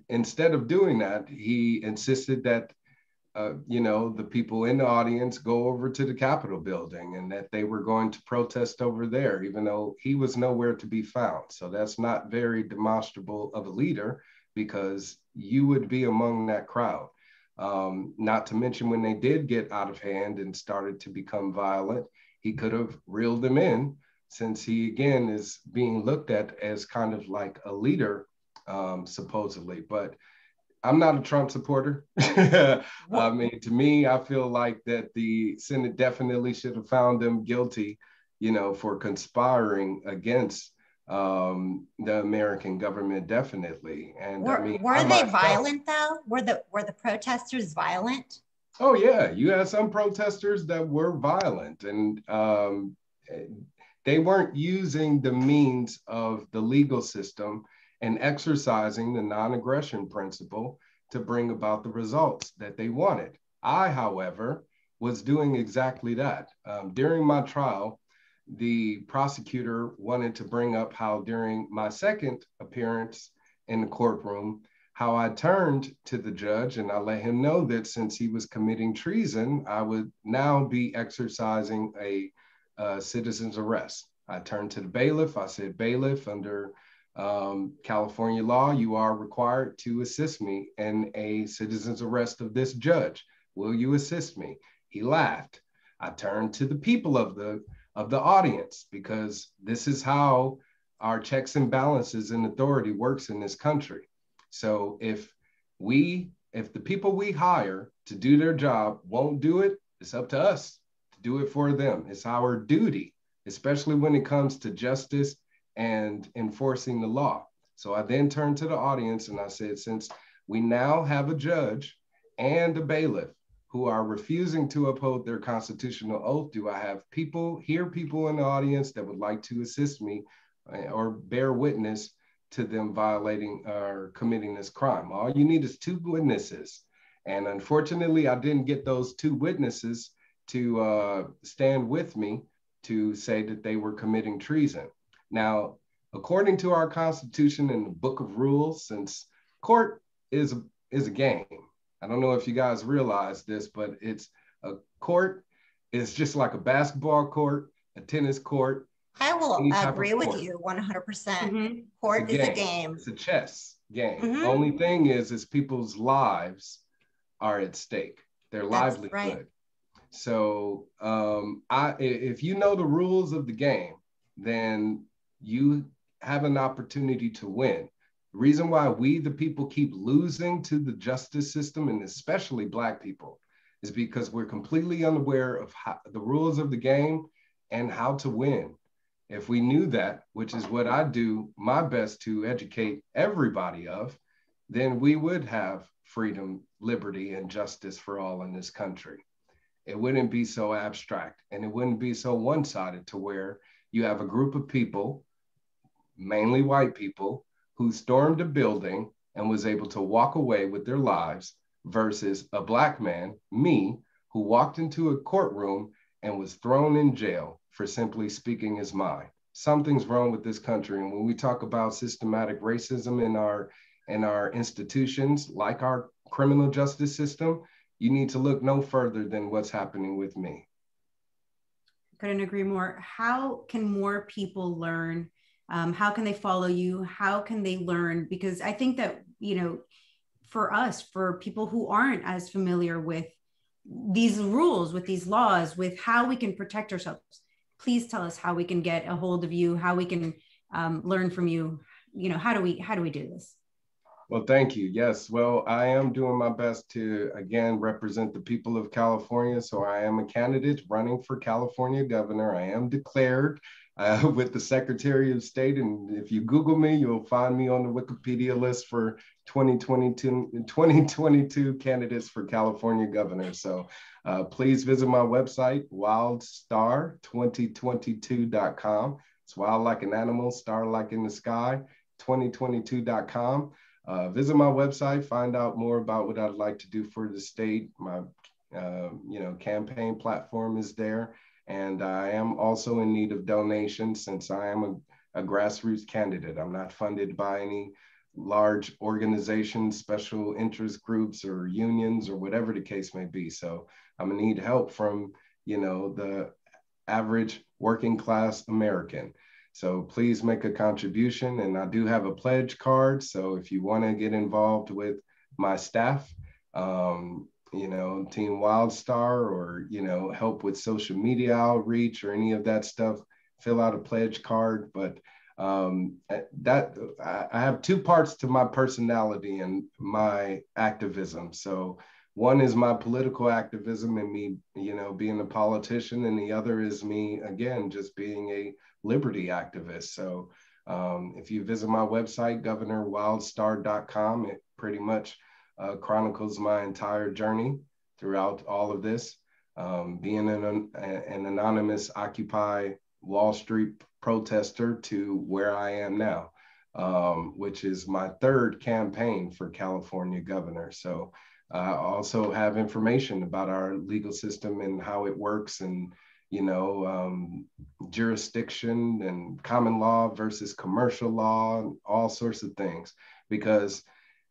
Instead of doing that, he insisted that, you know, the people in the audience go over to the Capitol building and that they were going to protest over there, even though he was nowhere to be found. So that's not very demonstrable of a leader, because you would be among that crowd. Not to mention, when they did get out of hand and started to become violent, he could have reeled them in, since he, again, is being looked at as kind of like a leader, supposedly. But I'm not a Trump supporter. I mean, to me, I feel like that the Senate definitely should have found him guilty, you know, for conspiring against the American government, definitely. And were, I mean, were they violent though? Were the protesters violent? Oh yeah, you had some protesters that were violent, and they weren't using the means of the legal system and exercising the non-aggression principle to bring about the results that they wanted. I, however, was doing exactly that. During my trial, the prosecutor wanted to bring up how during my second appearance in the courtroom, how I turned to the judge and I let him know that since he was committing treason, I would now be exercising a citizen's arrest. I turned to the bailiff. I said, bailiff, under California law, you are required to assist me in a citizen's arrest of this judge. Will you assist me? He laughed. I turned to the people of the audience, because this is how our checks and balances and authority works in this country. So if the people we hire to do their job won't do it, it's up to us to do it for them. It's our duty, especially when it comes to justice and enforcing the law. So I then turned to the audience and I said, since we now have a judge and a bailiff who are refusing to uphold their constitutional oath, do I have people in the audience that would like to assist me or bear witness to them violating or committing this crime? All you need is 2 witnesses. And unfortunately, I didn't get those 2 witnesses to stand with me to say that they were committing treason. Now, according to our Constitution and the Book of Rules, since court is a game, I don't know if you guys realize this, but it's a court is just like a basketball court, a tennis court. I will agree with you 100%. Mm-hmm. Court is a game. It's a chess game. Mm-hmm. Only thing is people's lives are at stake, their livelihood. Right. So if you know the rules of the game, then you have an opportunity to win. The reason why we, the people, keep losing to the justice system, and especially Black people, is because we're completely unaware of the rules of the game and how to win. If we knew that, which is what I do my best to educate everybody of, then we would have freedom, liberty, and justice for all in this country. It wouldn't be so abstract, and it wouldn't be so one-sided to where you have a group of people, mainly white people, who stormed a building and was able to walk away with their lives, versus a Black man, me, who walked into a courtroom and was thrown in jail for simply speaking his mind. Something's wrong with this country. And when we talk about systematic racism in our institutions, like our criminal justice system, you need to look no further than what's happening with me. Couldn't agree more. How can more people learn? How can they follow you? How can they learn? Because I think that, for us, for people who aren't as familiar with these rules, with these laws, with how we can protect ourselves, please tell us how we can get a hold of you, how we can learn from you. How do we do this? Well, thank you. Yes. Well, I am doing my best to, again, represent the people of California. So I am a candidate running for California governor. I am declared with the Secretary of State. And if you Google me, you'll find me on the Wikipedia list for 2022 candidates for California governor. So please visit my website, wildstar2022.com. It's wild like an animal, star like in the sky, 2022.com. Visit my website, find out more about what I'd like to do for the state. My campaign platform is there. And I am also in need of donations, since I am a grassroots candidate. I'm not funded by any large organizations, special interest groups, or unions, or whatever the case may be. So I'm gonna need help from, the average working class American. So please make a contribution. And I do have a pledge card. So if you want to get involved with my staff, Team Wildstar, or, help with social media outreach or any of that stuff, fill out a pledge card. But I have 2 parts to my personality and my activism. So one is my political activism and me, being a politician. And the other is me, again, just being a liberty activist. So if you visit my website, governorwildstar.com, it pretty much chronicles my entire journey throughout all of this, being an anonymous Occupy Wall Street protester to where I am now, which is my third campaign for California governor. So I also have information about our legal system and how it works, and jurisdiction and common law versus commercial law and all sorts of things. Because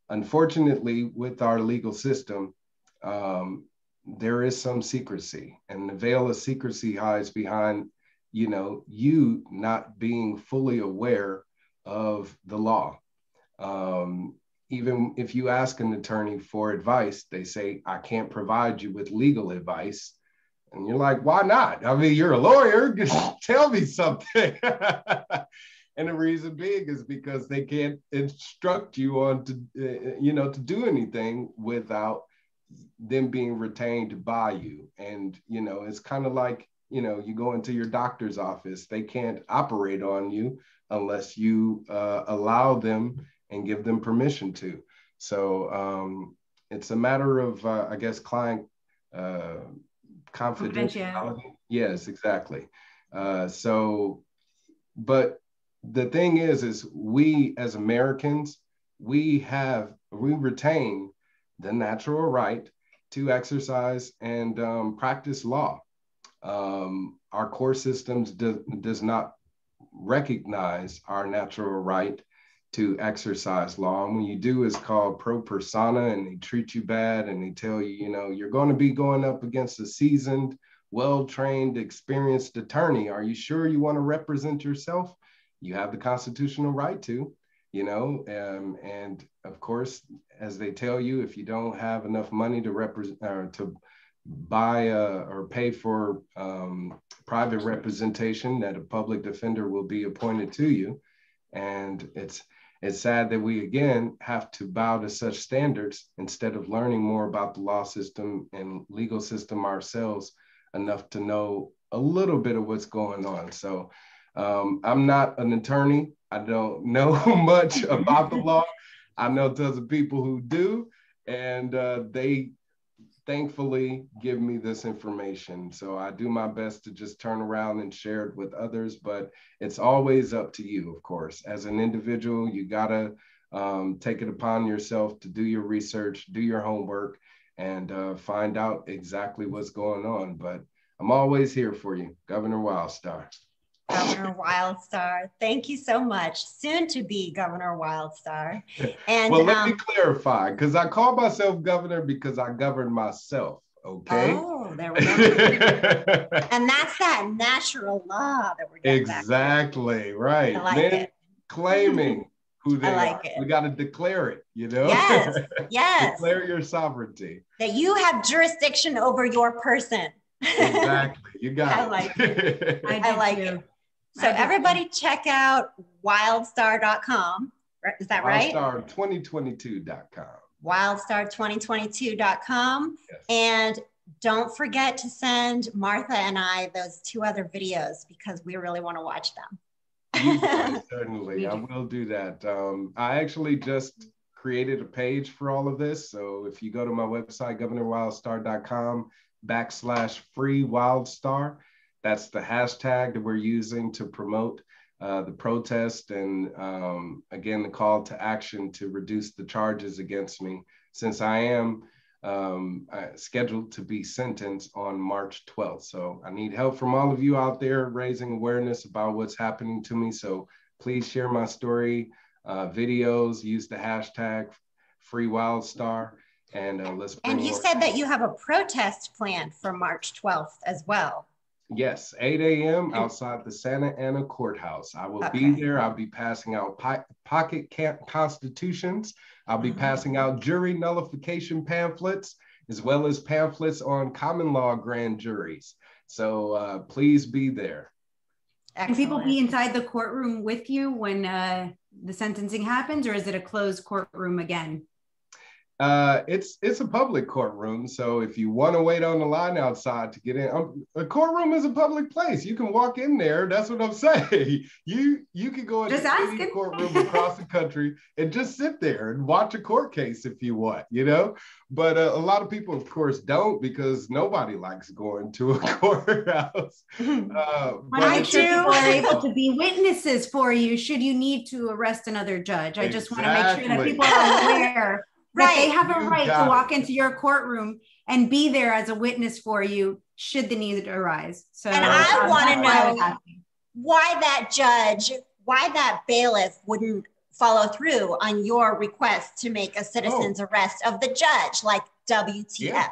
unfortunately, with our legal system, there is some secrecy, and the veil of secrecy hides behind, you not being fully aware of the law. Even if you ask an attorney for advice, they say, I can't provide you with legal advice. And you're like, why not? I mean, you're a lawyer, just tell me something. And the reason being is because they can't instruct you on to do anything without them being retained by you. And, it's kind of like, you go into your doctor's office, they can't operate on you unless you allow them and give them permission to. So it's a matter of, I guess, client confidentiality. Yes, exactly. But the thing is we as Americans, we retain the natural right to exercise and practice law. Our core systems does not recognize our natural right to exercise law. And when you do, it's called pro persona, and they treat you bad, and they tell you, you're going to be going up against a seasoned, well-trained, experienced attorney. Are you sure you want to represent yourself? You have the constitutional right to, and of course, as they tell you, if you don't have enough money to represent or to buy or pay for private representation, that a public defender will be appointed to you. And it's sad that we, again, have to bow to such standards instead of learning more about the law system and legal system ourselves enough to know a little bit of what's going on. So I'm not an attorney. I don't know much about the law. I know tons of people who do, and they thankfully give me this information. So I do my best to just turn around and share it with others, but it's always up to you, of course. As an individual, you gotta take it upon yourself to do your research, do your homework, and find out exactly what's going on. But I'm always here for you, Governor Wildstar. Governor Wildstar, thank you so much. Soon to be Governor Wildstar. And well, let me clarify, because I call myself governor because I govern myself. Okay. Oh, there we go. And that's that natural law that we're getting exactly right. I like Men it. claiming who they I like are. it. We got to declare it. Yes. Yes. Declare your sovereignty. That you have jurisdiction over your person. Exactly. You got I it. like it. I like it. So everybody check out wildstar.com. Is that right? Wildstar2022.com. Wildstar2022.com. Yes. And don't forget to send Martha and I those 2 other videos because we really want to watch them. Certainly, I will do that. I actually just created a page for all of this. So if you go to my website, governorwildstar.com/free Wildstar, that's the hashtag that we're using to promote the protest and, again, the call to action to reduce the charges against me, since I am scheduled to be sentenced on March 12th. So I need help from all of you out there raising awareness about what's happening to me. So please share my story, videos, use the hashtag Free Wildstar, and let's bring. And you said that you have a protest planned for March 12th as well. Yes, 8 a.m. outside the Santa Ana courthouse. I will be there. I'll be passing out pocket constitutions. I'll be passing out jury nullification pamphlets, as well as pamphlets on common law grand juries. So please be there. Excellent. Can people be inside the courtroom with you when the sentencing happens, or is it a closed courtroom again? It's a public courtroom, so if you want to wait on the line outside to get in, a courtroom is a public place. You can walk in there. That's what I'm saying. You can go into any courtroom across the country and just sit there and watch a court case if you want, you know. But a lot of people, of course, don't, because nobody likes going to a courthouse. Make sure people are able to be witnesses for you should you need to arrest another judge. I just want to make sure that people are aware. That they have a right to walk into your courtroom and be there as a witness for you should the need arise. So, and I want to know why that judge, why that bailiff wouldn't follow through on your request to make a citizen's arrest of the judge, like WTF. Yeah.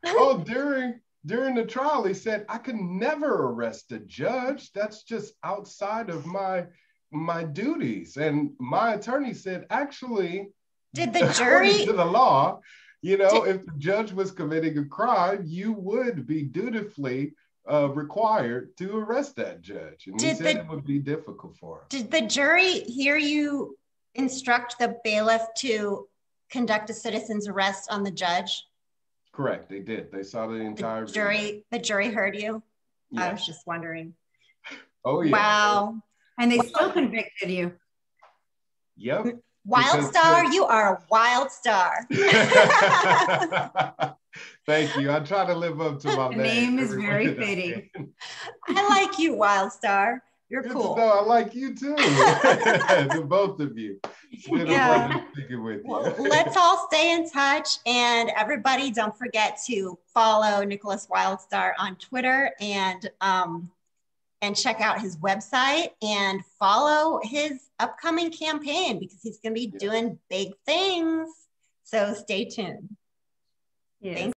Oh, during the trial, he said, I could never arrest a judge. That's just outside of my duties. And my attorney said, actually, did the jury, according to the law, you know, if the judge was committing a crime, you would be dutifully required to arrest that judge. And he said it would be difficult for him. Did the jury hear you instruct the bailiff to conduct a citizen's arrest on the judge? Correct, they did. They saw the entire jury. The jury heard you? Yeah. I was just wondering. Oh, yeah. Wow. And they still convicted you. Yep. Wildstar, you are a wild star. Thank you. I try to live up to my name. The name is very fitting. I like you, Wildstar. You're Good cool. To know. I like you too. To both of you. It's been a pleasure speaking with you. Well, let's all stay in touch, and everybody, don't forget to follow Nickolas Wildstar on Twitter and check out his website and follow his upcoming campaign, because he's going to be doing big things. So stay tuned. Yes. Thanks.